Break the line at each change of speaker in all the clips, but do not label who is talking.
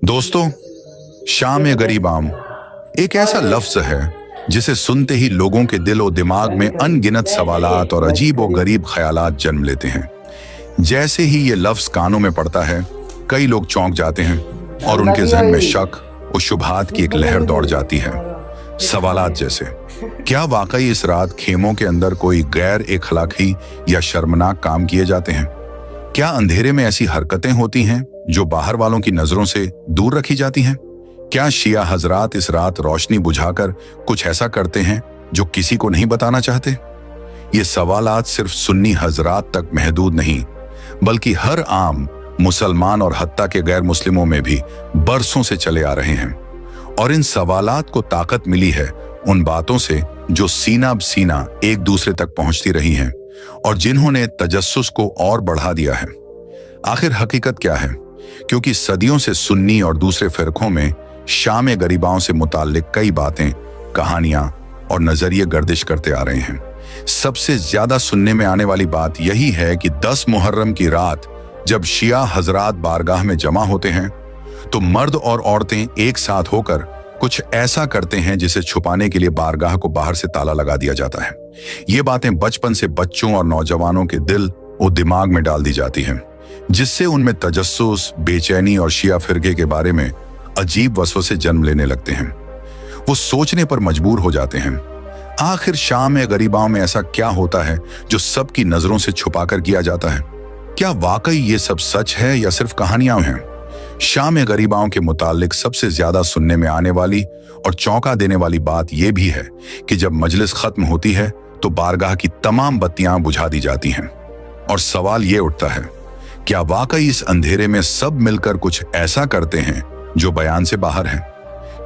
दोस्तों, शाम गरीब आम एक ऐसा लफ्ज है जिसे सुनते ही लोगों के दिल और दिमाग में अनगिनत सवालात और अजीब और गरीब ख्यालात जन्म लेते हैं। जैसे ही ये लफ्ज कानों में पड़ता है, कई लोग चौंक जाते हैं और उनके जहन में शक और शुबहात की एक लहर दौड़ जाती है। सवालात जैसे, क्या वाकई इस रात खेमों के अंदर कोई गैर अखलाकी या शर्मनाक काम किए जाते हैं? क्या अंधेरे में ऐसी हरकतें होती हैं जो बाहर वालों की नजरों से दूर रखी जाती हैं? क्या शिया हजरात इस रात रोशनी बुझाकर कुछ ऐसा करते हैं जो किसी को नहीं बताना चाहते? ये सवालात सिर्फ सुन्नी हजरात तक महदूद नहीं, बल्कि हर आम मुसलमान और हत्ता के गैर मुस्लिमों में भी बरसों से चले आ रहे हैं। और इन सवालात को ताकत मिली है उन बातों से जो सीना ब सीना एक दूसरे तक पहुंचती रही हैं और जिन्होंने तजस्सुस को और बढ़ा दिया है। आखिर हकीकत क्या है? क्योंकि सदियों से सुन्नी और दूसरे फिरकों में शाम गरीबाओं से मुताल्लिक कई बातें, कहानियां और नजरिए गर्दिश करते आ रहे हैं। सबसे ज्यादा सुनने में आने वाली बात यही है कि 10 मुहर्रम की रात जब शिया हजरात बारगाह में जमा होते हैं तो मर्द और औरतें एक साथ होकर कुछ ऐसा करते हैं जिसे छुपाने के लिए बारगाह को बाहर से ताला लगा दिया जाता है। ये बातें बचपन से बच्चों और नौजवानों के दिल और दिमाग में डाल दी जाती हैं, जिससे उनमें तजस्सुस, बेचैनी और शिया फिरके के बारे में अजीब वसवसे जन्म लेने लगते हैं। वो सोचने पर मजबूर हो जाते हैं, आखिर शाम गरीबाओं में ऐसा क्या होता है जो सबकी नजरों से छुपाकर किया जाता है? क्या वाकई ये सब सच है या सिर्फ कहानियां हैं? शाम गरीबाओं के मुतालिक सबसे ज्यादा सुनने में आने वाली और चौंका देने वाली बात यह भी है कि जब मजलिस खत्म होती है तो बारगाह की तमाम बत्तियां बुझा दी जाती हैं। और सवाल ये उठता है, क्या वाकई इस अंधेरे में सब मिलकर कुछ ऐसा करते हैं जो बयान से बाहर है?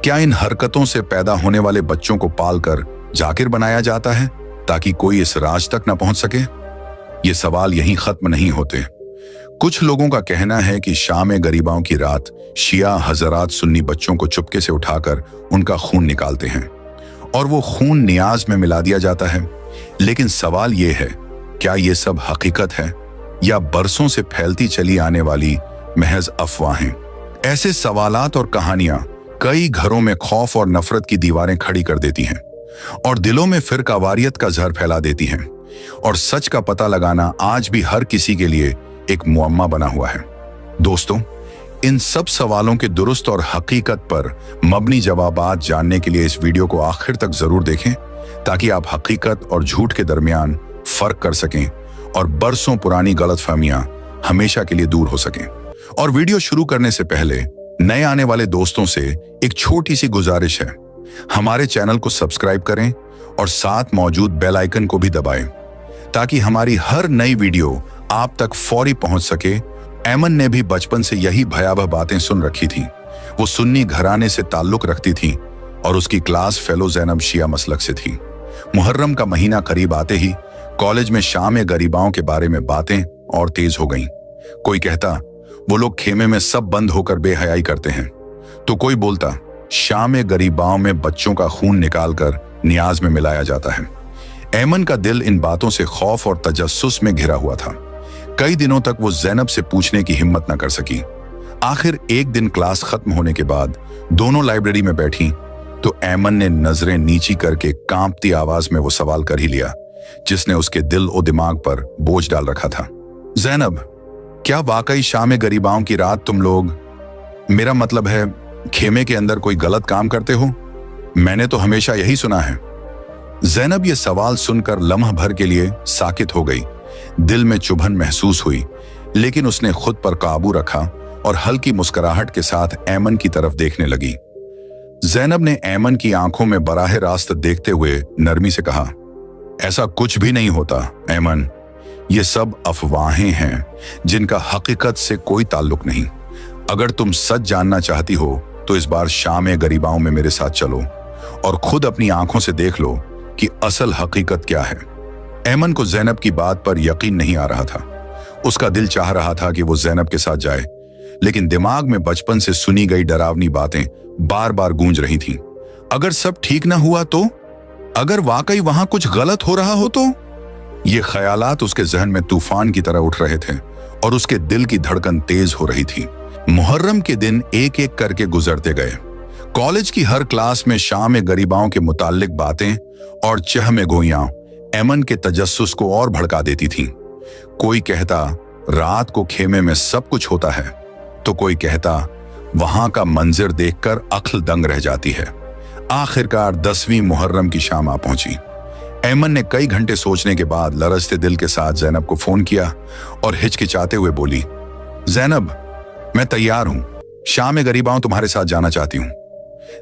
क्या इन हरकतों से पैदा होने वाले बच्चों को पालकर जाकिर बनाया जाता है ताकि कोई इस राज तक न पहुंच सके? ये सवाल यहीं खत्म नहीं होते। कुछ लोगों का कहना है कि शाम गरीबाओं की रात शिया हजरात सुन्नी बच्चों को चुपके से उठाकर उनका खून निकालते हैं और वो खून नियाज में मिला दिया जाता है। लेकिन सवाल ये है, क्या ये सब हकीकत है या बरसों से फैलती चली आने वाली महज अफवाहें? ऐसे सवालात और कहानियां कई घरों में खौफ और नफरत की दीवारें खड़ी कर देती हैं और दिलों में फिरकावारियत का जहर फैला देती हैं। और सच का पता लगाना आज भी हर किसी के लिए एक मुअम्मा बना हुआ है। दोस्तों, इन सब सवालों के दुरुस्त और हकीकत पर मबनी जवाबात जानने के लिए इस वीडियो को आखिर तक जरूर देखें ताकि आप हकीकत और झूठ के दरमियान फर्क कर सकें और बरसों पुरानी गलतफहमियां हमेशा के लिए दूर हो सकें। और वीडियो शुरू करने से पहले नए आने वाले दोस्तों से एक छोटी सी गुजारिश है, हमारे चैनल को सब्सक्राइब करें और साथ मौजूद बेल आइकन को भी दबाएं ताकि हमारी हर नई वीडियो आप तक फौरी पहुंच सके। ऐमन ने भी बचपन से यही भयावह बातें सुन रखी थीं। वो सुन्नी घराने से ताल्लुक रखती थी और उसकी क्लास फेलो ज़ैनब शिया मसलक से थी। मुहर्रम का महीना करीब आते ही कॉलेज में शाम गरीबाओं के बारे में बातें और तेज हो गईं। कोई कहता वो लोग खेमे में सब बंद होकर बेहयाई करते हैं, तो कोई बोलता शाम गरीबाओं में बच्चों का खून निकालकर नियाज में मिलाया जाता है। ऐमन का दिल इन बातों से खौफ और तजस्सुस में घिरा हुआ था। कई दिनों तक वो ज़ैनब से पूछने की हिम्मत न कर सकी। आखिर एक दिन क्लास खत्म होने के बाद दोनों लाइब्रेरी में बैठी तो ऐमन ने नजरें नीची करके कांपती आवाज में वो सवाल कर ही लिया जिसने उसके दिल और दिमाग पर बोझ डाल रखा था। ज़ैनब, क्या वाकई शाम गरीबाओं की रात तुम लोग, मेरा मतलब है खेमे के अंदर कोई गलत काम करते हो? मैंने तो हमेशा यही सुना है। ज़ैनब ये सवाल सुनकर लम्हा भर के लिए साकित हो गई। दिल में चुभन महसूस हुई, लेकिन उसने खुद पर काबू रखा और हल्की मुस्कुराहट के साथ ऐमन की तरफ देखने लगी। ज़ैनब ने ऐमन की आंखों में बराह रास्त देखते हुए नरमी से कहा, ऐसा कुछ भी नहीं होता ऐमन, ये सब अफवाहें हैं जिनका हकीकत से कोई ताल्लुक नहीं। अगर तुम सच जानना चाहती हो तो इस बार शाम गरीबाओं में मेरे साथ चलो और खुद अपनी आंखों से देख लो कि असल हकीकत क्या है। ऐमन को ज़ैनब की बात पर यकीन नहीं आ रहा था। उसका दिल चाह रहा था कि वो ज़ैनब के साथ जाए, लेकिन दिमाग में बचपन से सुनी गई डरावनी बातें बार बार गूंज रही थीं। अगर सब ठीक ना हुआ तो? अगर वाकई वहां कुछ गलत हो रहा हो तो? ये ख्यालात उसके जहन में तूफान की तरह उठ रहे थे और उसके दिल की धड़कन तेज हो रही थी। मुहर्रम के दिन एक एक करके गुजरते गए। कॉलेज की हर क्लास में शाम गरीबाओं के मुताल्लिक बातें और चहमे गोइयां ऐमन के तजस्सुस को और भड़का देती थीं। कोई कहता रात को खेमे में सब कुछ होता है, तो कोई कहता वहां का मंजर देखकर अक्ल दंग रह जाती है। आखिरकार 10वीं मुहर्रम की शाम आ पहुंची। ऐमन ने कई घंटे सोचने के बाद लरजते दिल के साथ ज़ैनब को फोन किया और हिचकिचाते हुए बोली, ज़ैनब, मैं तैयार हूं, शाम गरीबाओं तुम्हारे साथ जाना चाहती हूं।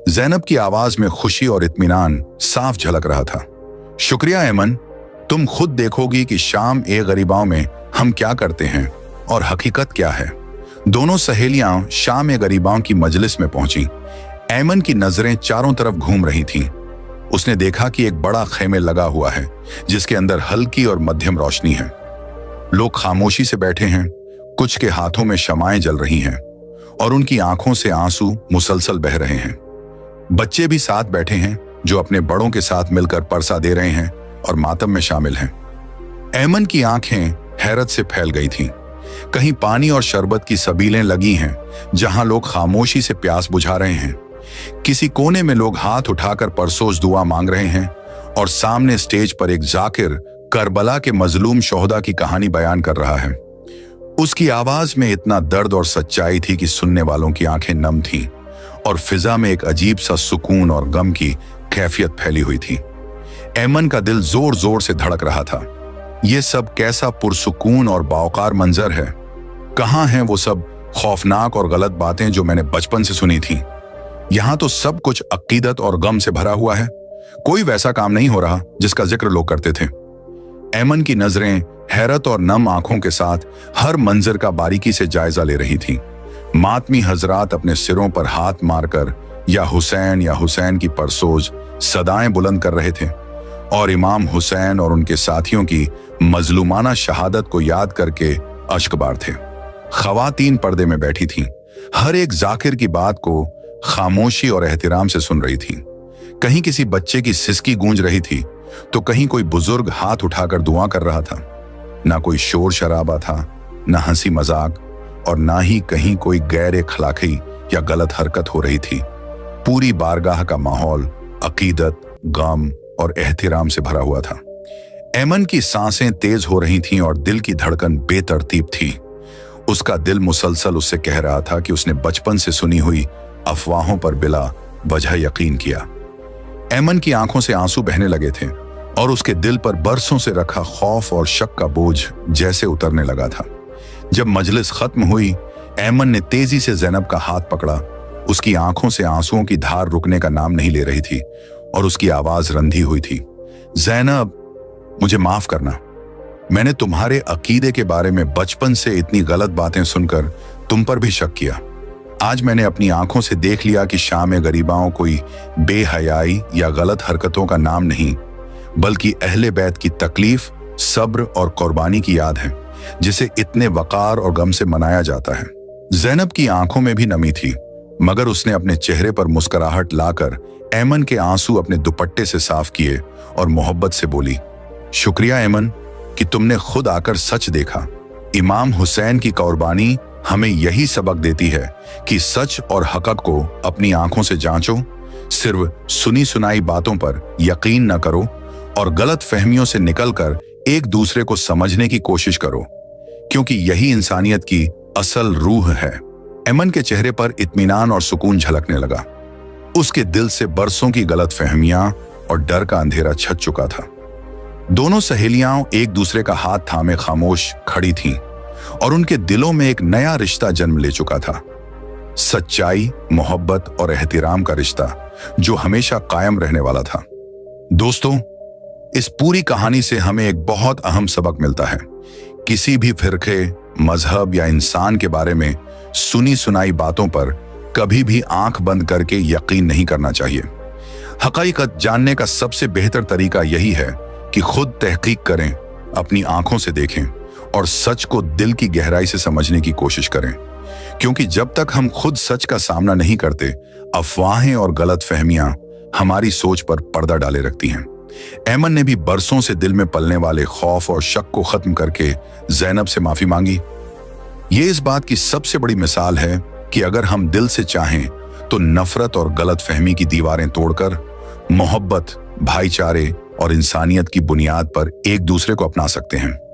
ज़ैनब की आवाज में खुशी और इत्मीनान साफ झलक रहा था। शुक्रिया ऐमन, तुम खुद देखोगी कि शाम गरीबाओं में हम क्या करते हैं और हकीकत क्या है। दोनों सहेलियां शाम गरीबाओं की मजलिस में पहुंची। ऐमन की नजरें चारों तरफ घूम रही थीं। उसने देखा कि एक बड़ा खेमे लगा हुआ है जिसके अंदर हल्की और मध्यम रोशनी है। लोग खामोशी से बैठे हैं, कुछ के हाथों में शमाएं जल रही हैं और उनकी आंखों से आंसू मुसलसल बह रहे हैं। बच्चे भी साथ बैठे हैं जो अपने बड़ों के साथ मिलकर परसा दे रहे हैं और मातम में शामिल हैं। ऐमन की आंखें हैरत से फैल गई थीं। कहीं पानी और शरबत की सबीलें लगी हैं जहां लोग खामोशी से प्यास बुझा रहे हैं। किसी कोने में लोग हाथ उठाकर परसोस दुआ मांग रहे हैं और सामने स्टेज पर एक जाकिर करबला के मजलूम शोहदा की कहानी बयान कर रहा है। उसकी आवाज में इतना दर्द और सच्चाई थी कि सुनने वालों की आंखें नम थीं और फिजा में एक अजीब सा सुकून और गम की कैफियत फैली हुई थी। ऐमन का दिल जोर जोर से धड़क रहा था। यह सब कैसा पुरसुकून और बावकार मंजर है। कहाँ हैं वो सब खौफनाक और गलत बातें जो मैंने बचपन से सुनी थी। यहां तो सब कुछ अकीदत और गम से भरा हुआ है। कोई वैसा काम नहीं हो रहा जिसका जिक्र लोग करते थे। ऐमन की नजरें हैरत और नम आंखों के साथ हर मंजर का बारीकी से जायजा ले रही थीं। मातमी हजरात अपने सिरों पर हाथ मारकर या हुसैन की परसोज सदाएं बुलंद कर रहे थे और इमाम हुसैन और उनके साथियों की मजलूमाना शहादत को याद करके अश्कबार थे। खवातीन पर्दे में बैठी थीं, हर एक जाकिर की बात को खामोशी और एहतिराम से सुन रही थी। कहीं किसी बच्चे की सिसकी गूंज रही थी तो कहीं कोई बुजुर्ग हाथ उठाकर दुआ कर रहा था। ना कोई शोर शराबा था, ना हंसी मजाक और ना ही कहीं कोई गैर अखलाकी या गलत हरकत हो रही थी। पूरी बारगाह का माहौल अकीदत, गम और एहतिराम से भरा हुआ था। ऐमन की सांसें तेज हो रही थीं और दिल की धड़कन बेतरतीब थी। उसका दिल मुसलसल उससे कह रहा था कि उसने बचपन से सुनी हुई अफवाहों पर बिला वजह यकीन किया। ऐमन की आंखों से आंसू बहने लगे थे और उसके दिल पर बरसों से रखा खौफ और शक का बोझ जैसे उतरने लगा था। जब मजलिस खत्म हुई, ऐमन ने तेजी से ज़ैनब का हाथ पकड़ा। उसकी आंखों से आंसुओं की धार रुकने का नाम नहीं ले रही थी और उसकी आवाज रंधी हुई थी। ज़ैनब, मुझे माफ करना। मैंने तुम्हारे अकीदे के बारे में बचपन से इतनी गलत बातें सुनकर तुम पर भी शक किया। आज मैंने अपनी आंखों से देख लिया कि शाम गरीबाओं कोई बेहयाई या गलत हरकतों का नाम नहीं, बल्कि अहले बैत की तकलीफ, सब्र और कुर्बानी की याद है, जिसे इतने वकार और गम से मनाया जाता है। ज़ैनब की आंखों में भी नमी थी, मगर उसने अपने चेहरे पर मुस्कुराहट लाकर ऐमन के आंसू अपने दुपट्टे से साफ किए और मोहब्बत से बोली, शुक्रिया ऐमन कि तुमने खुद आकर सच देखा। इमाम हुसैन की कुर्बानी हमें यही सबक देती है कि सच और हक़ को अपनी आंखों से जांचो, सिर्फ सुनी सुनाई बातों पर यकीन न करो और गलत फहमियों से निकलकर एक दूसरे को समझने की कोशिश करो, क्योंकि यही इंसानियत की असल रूह है। ऐमन के चेहरे पर इत्मीनान और सुकून झलकने लगा। उसके दिल से बरसों की गलत फहमियां और डर का अंधेरा छट चुका था। दोनों सहेलियां एक दूसरे का हाथ थामे खामोश खड़ी थीं और उनके दिलों में एक नया रिश्ता जन्म ले चुका था। सच्चाई, मोहब्बत और एहतिराम का रिश्ता जो हमेशा कायम रहने वाला था। दोस्तों, इस पूरी कहानी से हमें एक बहुत अहम सबक मिलता है। किसी भी फिरके, मजहब या इंसान के बारे में सुनी सुनाई बातों पर कभी भी आंख बंद करके यकीन नहीं करना चाहिए। हकीकत जानने का सबसे बेहतर तरीका यही है कि खुद तहकीक करें, अपनी आंखों से देखें और सच को दिल की गहराई से समझने की कोशिश करें, क्योंकि जब तक हम खुद सच का सामना नहीं करते, अफवाहें और गलत फहमियां हमारी सोच पर पर्दा डाले रखती हैं। ऐमन ने भी बरसों से दिल में पलने वाले खौफ और शक को खत्म करके ज़ैनब से माफी मांगी। ये इस बात की सबसे बड़ी मिसाल है कि अगर हम दिल से चाहें तो नफरत और गलतफहमी की दीवारें तोड़कर मोहब्बत, भाईचारे और इंसानियत की बुनियाद पर एक दूसरे को अपना सकते हैं।